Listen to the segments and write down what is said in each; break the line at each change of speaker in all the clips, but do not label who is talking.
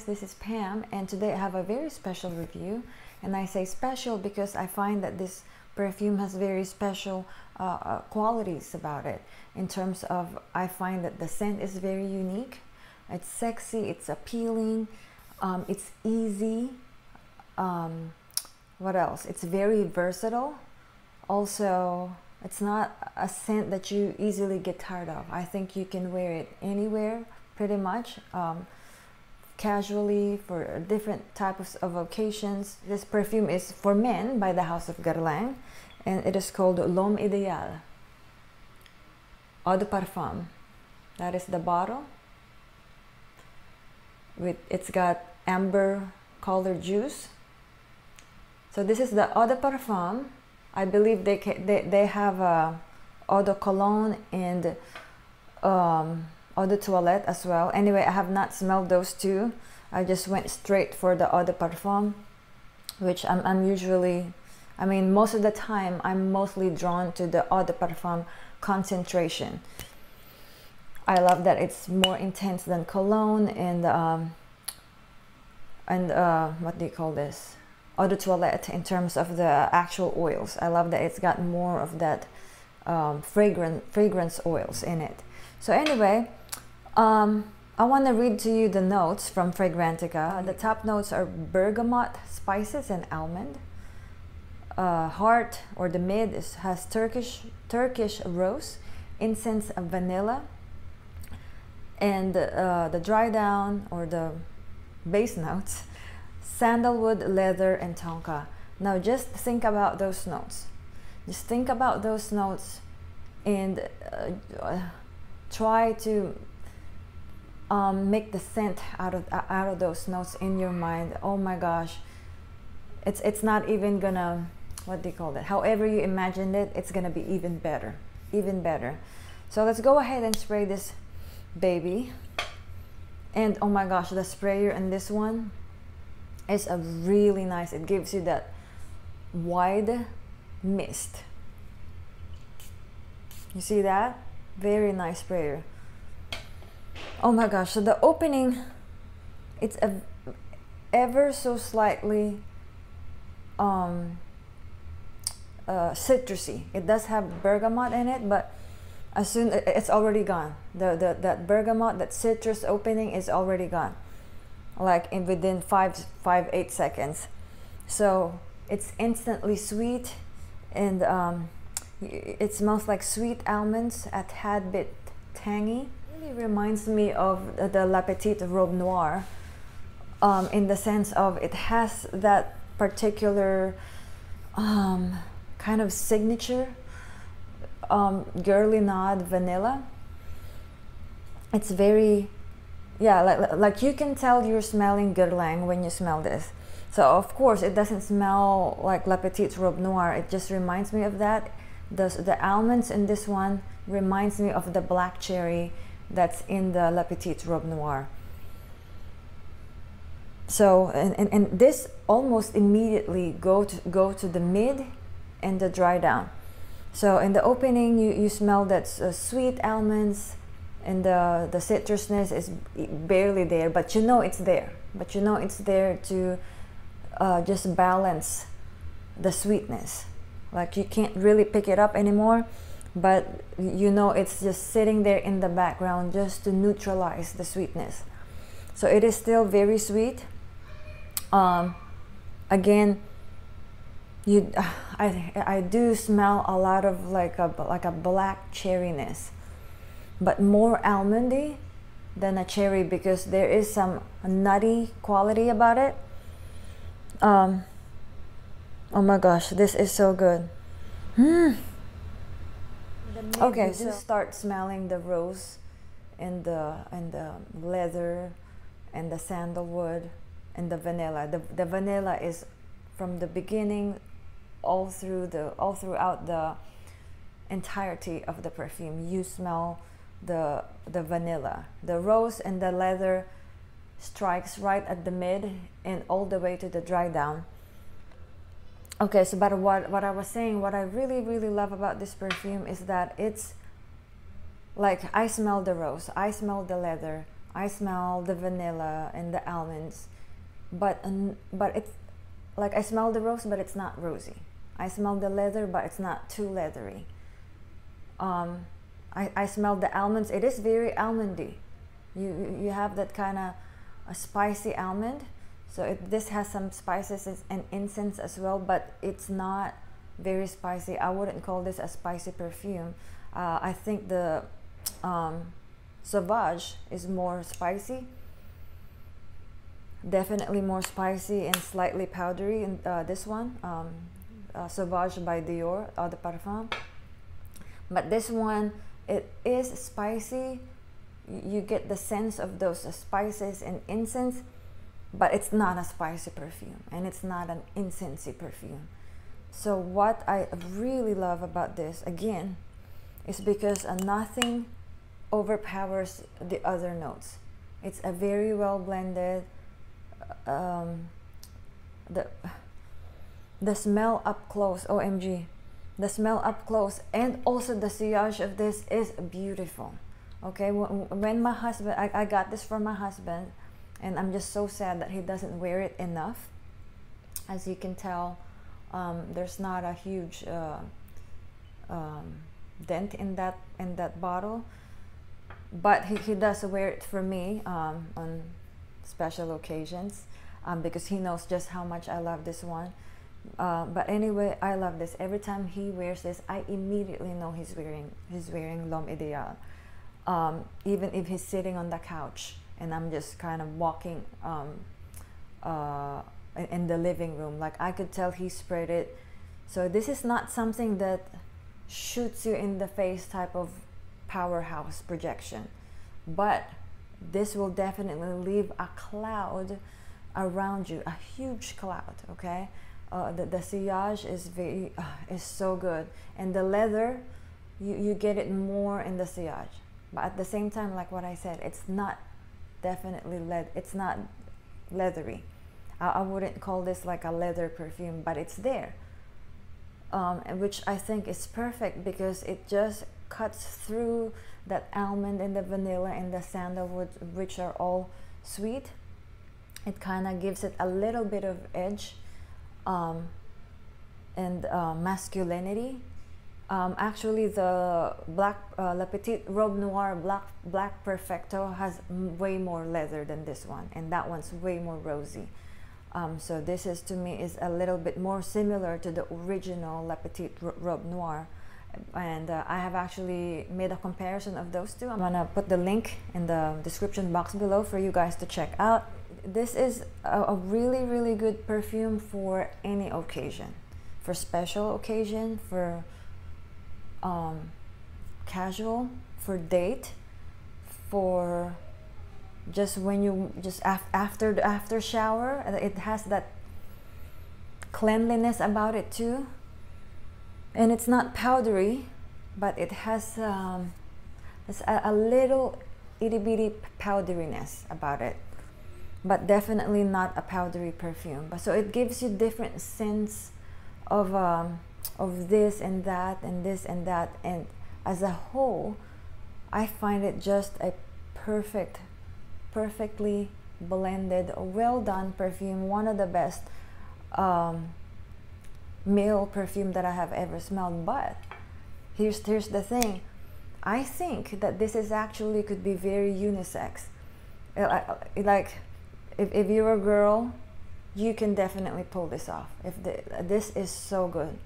guys, this is Pam, and today I have a very special review. And I say special because I find that this perfume has very special qualities about it. In terms of, I find that the scent is very unique. It's sexy, it's appealing, it's easy. What else? It's very versatile. Also, it's not a scent that you easily get tired of. I think you can wear it anywhere, pretty much. Casually, for different types of occasions. This perfume is for men by the house of Guerlain, and it is called L'Homme Idéal Eau de Parfum. That is the bottle. It's got amber colored juice. So this is the Eau de Parfum. I believe they have Eau de Cologne and Eau de Toilette as well. Anyway, I have not smelled those two. I just went straight for the Eau de Parfum, which I'm usually, I mean, most of the time I'm mostly drawn to the Eau de Parfum concentration. I love that it's more intense than Cologne and what do you call this? Eau de Toilette, in terms of the actual oils. I love that it's got more of that fragrance oils in it. So anyway, I want to read to you the notes from Fragrantica. The top notes are bergamot, spices, and almond. Heart, or the mid, has Turkish rose, incense, vanilla, and the dry down, or the base notes, sandalwood, leather, and tonka. Now just think about those notes. Just think about those notes and try to make the scent out of those notes in your mind. Oh my gosh, it's not even gonna, what do you call it? However you imagined it, it's gonna be even better, even better. So let's go ahead and spray this baby. And oh my gosh, the sprayer in this one is a really nice. It gives you that wide mist. You see that? Very nice sprayer. Oh my gosh, so the opening, it's ever so slightly citrusy. It does have bergamot in it, but as soon it's already gone. That bergamot, that citrus opening is already gone, like within 8 seconds. So it's instantly sweet, and it smells like sweet almonds, a tad bit tangy. It really reminds me of the La Petite Robe Noir, in the sense of it has that particular kind of signature Guerlain vanilla. It's very, yeah, like you can tell you're smelling Guerlain when you smell this. So of course it doesn't smell like La Petite Robe Noir. It just reminds me of that. The almonds in this one reminds me of the black cherry that's in the La Petite Robe Noir. So and this almost immediately go to the mid and the dry down. So in the opening, you smell that sweet almonds, and the citrusness is barely there, but you know it's there. But you know it's there to just balance the sweetness. Like you can't really pick it up anymore, but you know it's just sitting there in the background just to neutralize the sweetness. So it is still very sweet. Again, I do smell a lot of like a black cherryness, but more almondy than a cherry, because there is some nutty quality about it. Oh my gosh, this is so good. Okay, so start smelling the rose and the leather and the sandalwood and the vanilla. The vanilla is from the beginning all throughout the entirety of the perfume. You smell the vanilla. The rose and the leather strikes right at the mid and all the way to the dry down. Okay, so but what I was saying, what I really love about this perfume is that it's like, I smell the rose, I smell the leather, I smell the vanilla and the almonds, but it's like I smell the rose, but it's not rosy. I smell the leather, but it's not too leathery. I smell the almonds. It is very almondy. You have that kind of a spicy almond. So this has some spices and incense as well, but it's not very spicy. I wouldn't call this a spicy perfume. I think the Sauvage is more spicy. Definitely more spicy and slightly powdery in this one. Sauvage by Dior, the Parfum. But this one, it is spicy. You get the sense of those spices and incense, but it's not a spicy perfume, and it's not an incensey perfume. So what I really love about this, again, is because nothing overpowers the other notes. It's a very well blended. The smell up close, OMG, the smell up close, and also the sillage of this is beautiful. Okay, when my husband, I got this for my husband, and I'm just so sad that he doesn't wear it enough. As you can tell, there's not a huge dent in that bottle, but he does wear it for me on special occasions, because he knows just how much I love this one. But anyway, I love this. Every time he wears this, I immediately know he's wearing L'Homme Idéal. Even if he's sitting on the couch and I'm just kind of walking in the living room, like I could tell he sprayed it. So this is not something that shoots you in the face type of powerhouse projection, but this will definitely leave a cloud around you, a huge cloud. Okay, the sillage is so good, and the leather, you get it more in the sillage, but at the same time, like what I said, it's not definitely it's not leathery. I wouldn't call this like a leather perfume, but it's there, which I think is perfect because it just cuts through that almond and the vanilla and the sandalwood, which are all sweet. It kind of gives it a little bit of edge and masculinity. Actually, the La Petite Robe Noir black Perfecto has way more leather than this one, and that one's way more rosy. So this is, to me, is a little bit more similar to the original La Petite Robe Noir, and I have actually made a comparison of those two. I'm gonna put the link in the description box below for you guys to check out. This is a really good perfume for any occasion, for special occasion, for casual, for date, for just when you just after shower. It has that cleanliness about it too, and it's not powdery, but it has a little itty bitty powderiness about it, but definitely not a powdery perfume. But so it gives you different sense of this and that and this and that, and as a whole, I find it just a perfectly blended, well done perfume. One of the best male perfume that I have ever smelled. But here's the thing, I think that this is actually could be very unisex. Like if you're a girl, you can definitely pull this off. This is so good,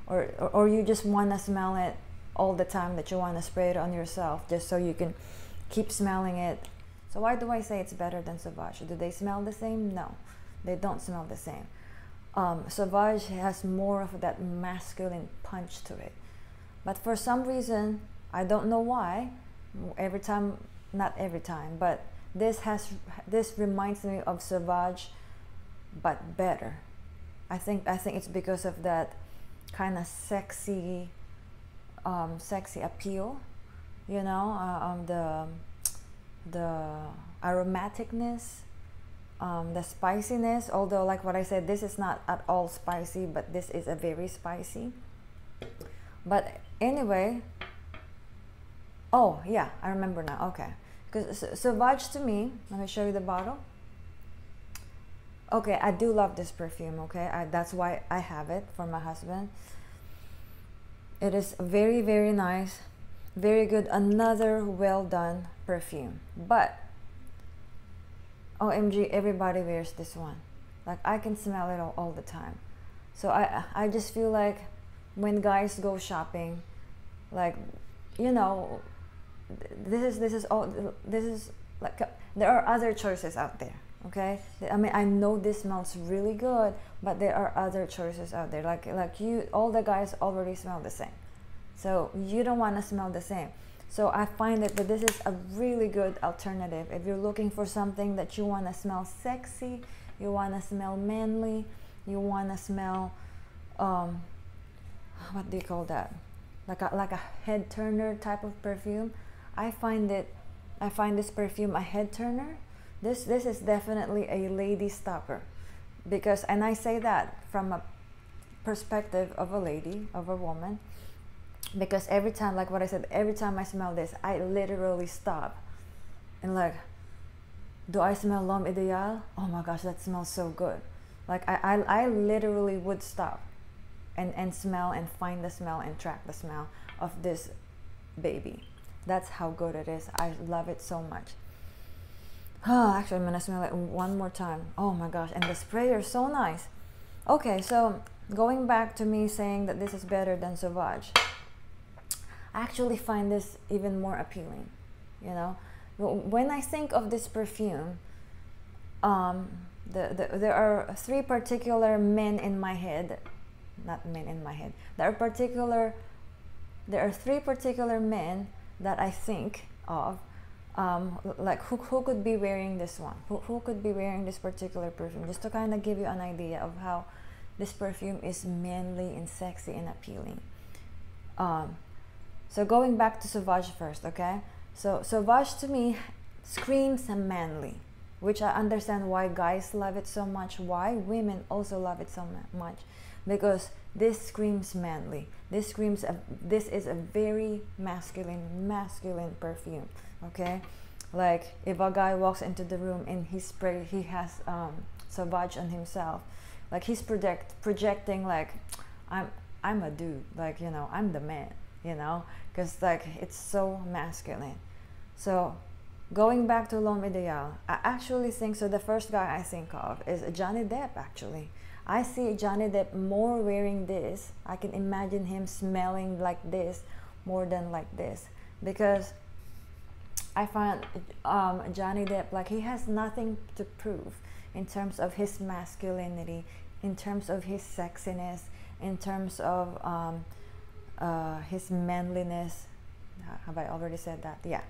or you just want to smell it all the time, that you want to spray it on yourself just so you can keep smelling it. So why do I say it's better than Sauvage? Do they smell the same? No, they don't smell the same. Sauvage has more of that masculine punch to it, but for some reason, I don't know why, not every time, but this reminds me of Sauvage, but better. I think it's because of that kind of sexy appeal, you know, the aromaticness, the spiciness. Although, like what I said, this is not at all spicy, but this is a very spicy. But anyway, oh yeah, I remember now. Okay, Because Sauvage to me, let me show you the bottle. Okay, I do love this perfume, okay? That's why I have it for my husband. It is very, very nice, very good, another well done perfume. But OMG, everybody wears this one. Like, I can smell it all the time. So I just feel like when guys go shopping, like, you know, this is like, there are other choices out there, okay? I mean, I know this smells really good, but there are other choices out there. Like you, all the guys already smell the same, so you don't want to smell the same. So I find that this is a really good alternative if you're looking for something that you want to smell sexy, you want to smell manly, you want to smell what do you call that, like a head turner type of perfume. I find this perfume a head turner. This is definitely a lady stopper, because, and I say that from a perspective of a lady, of a woman, because every time, like what I said, every time I smell this, I literally stop and like, do I smell L'Homme Ideal? Oh my gosh, that smells so good. Like I literally would stop and smell and find the smell and track the smell of this baby. That's how good it is. I love it so much. Actually, I'm gonna smell it one more time. Oh my gosh, and the sprayer is so nice. Okay, so going back to me saying that this is better than Sauvage, I actually find this even more appealing. You know, when I think of this perfume, there are three particular men in my head. Not men in my head. There are three particular men that I think of, like who could be wearing this one, who could be wearing this particular perfume, just to kind of give you an idea of how this perfume is manly and sexy and appealing. So going back to Sauvage first, okay? So Sauvage to me screams manly, which I understand why guys love it so much, why women also love it so much, because this screams manly. This screams, this is a very masculine perfume, okay? Like if a guy walks into the room and he has Sauvage on himself, like he's projecting like, I'm a dude, like, you know, I'm the man, you know, because like it's so masculine. So going back to L'Homme Ideal, I actually think, so the first guy I think of is Johnny Depp. Actually, I see Johnny Depp more wearing this. I can imagine him smelling like this more than like this, because I find Johnny Depp, like, he has nothing to prove in terms of his masculinity, in terms of his sexiness, in terms of his manliness. Have I already said that? Yeah.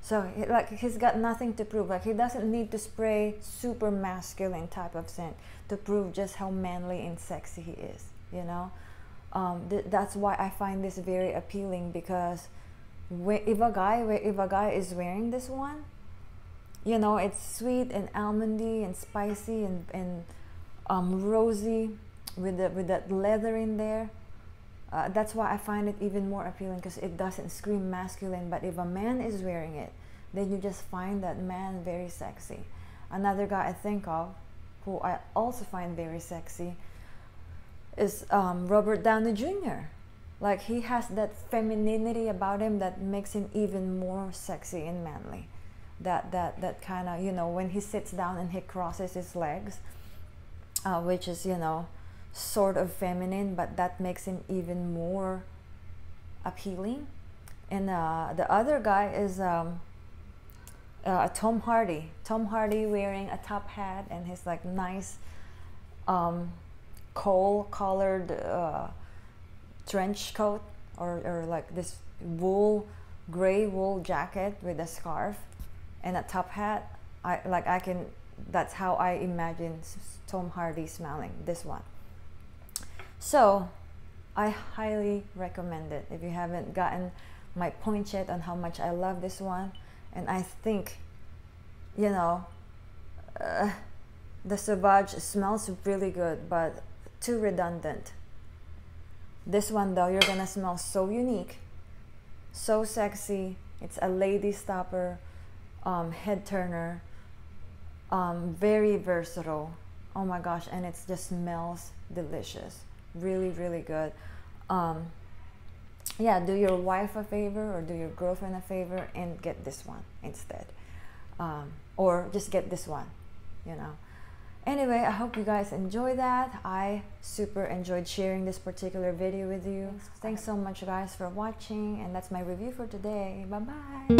So like he's got nothing to prove. Like he doesn't need to spray super masculine type of scent to prove just how manly and sexy he is, you know. That's why I find this very appealing, because if a guy is wearing this one, you know, it's sweet and almondy and spicy and rosy with that leather in there. That's why I find it even more appealing, because it doesn't scream masculine. But if a man is wearing it, then you just find that man very sexy. Another guy I think of, who I also find very sexy, is Robert Downey Jr. Like he has that femininity about him that makes him even more sexy and manly. That kind of, you know, when he sits down and he crosses his legs, which is, you know, sort of feminine, but that makes him even more appealing. And the other guy is Tom Hardy. Tom Hardy wearing a top hat and his like nice coal-colored trench coat, or like this gray wool jacket with a scarf and a top hat. That's how I imagine Tom Hardy smelling this one. So I highly recommend it if you haven't gotten my point yet on how much I love this one. And I think, you know, the Sauvage smells really good, but too redundant. This one though, you're gonna smell so unique, so sexy. It's a lady stopper. head turner, very versatile. Oh my gosh, and it just smells delicious. Really, really good. Yeah, do your wife a favor or do your girlfriend a favor and get this one instead. Or just get this one, you know. Anyway, I hope you guys enjoy that. I super enjoyed sharing this particular video with you. Thanks so much guys for watching, and that's my review for today. Bye bye.